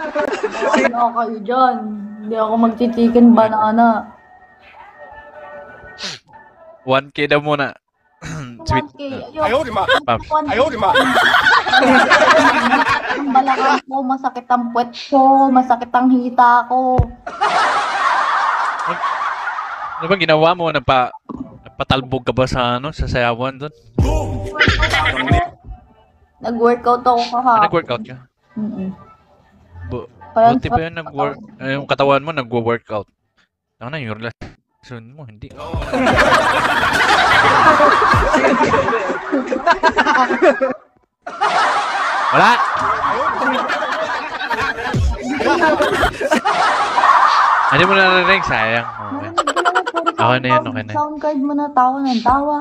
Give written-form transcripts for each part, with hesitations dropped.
Ano kayo dyan? Hindi ako magchichicken banana. 1K daw muna. Sweet. 1K. Ayoko. Pops. 1K. Ang balakang ko, masakit ang puwet ko, masakit ang hita ko. Ano ba ginawa mo? Napatalbog ka ba sa sa sayawan doon? Nag-workout ako kahapon. Nag-workout ka? Kaya- Buti pa yun yung katawan mo nagwo-workout. Ano na yung relasyon mo, hindi. Wala! Hindi mo narinig, sayang. Okay. Okay na yun, okay na yun. Sound card mo na, tawa ng tawa.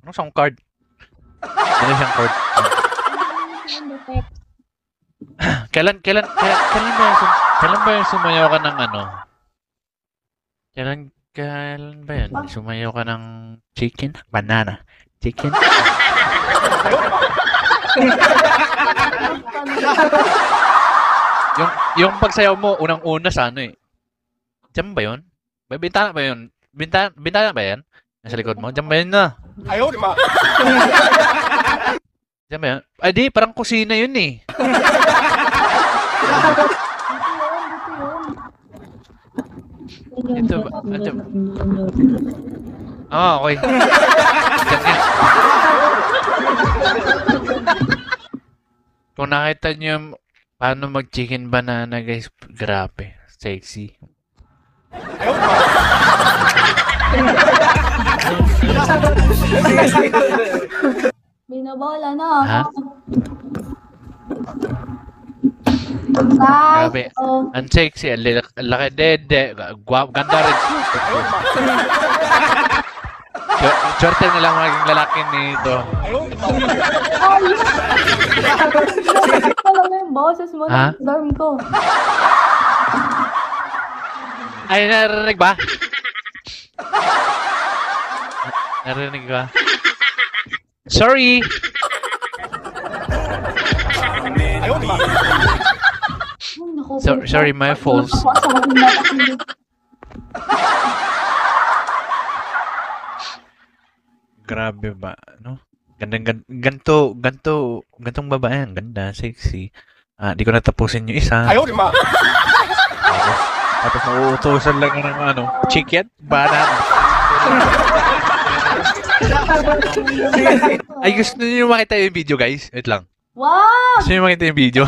Anong sound card? Ano siyang card? Kailan ba yung sumayaw ka ng ano? Kailan ba yan? Sumayaw ka ng chicken? Banana? Chicken? yung pagsayaw mo, unang-una sa ano eh. Diyan ba yun? May bintana ba yun? Bintana ba yan? Nasa likod mo? Diyan ba yun na? Ayaw, di ba? Diyan ba yun? Ay di, parang kusina yun eh. Ito ba? Ah, okay. Diyan nga. Kung nakita niyo yung paano mag-chicken banana guys, grabe. Sexy. Binabola na Ha? ako. Guys, Grabe. Ang sexy, ang laki dede, ganda rin. Swerte na lang maging lalaki nito. alam mo yung boses mo Ha? na dorm ko. Ay, narinig ba? Narinig ba? Sorry! Ayaw, di ba? Ay, naku, Sorry, my fault. Grabe ba, no? Gantong babae, ang ganda, sexy. Di ko natapusin yung isa. Ayaw, di ba? Tapos mauutosan lang ng ano, chicken, banana. Ay, gusto niyo makita yung video, guys? Wait lang. Wow! Gusto niyo makita yung video?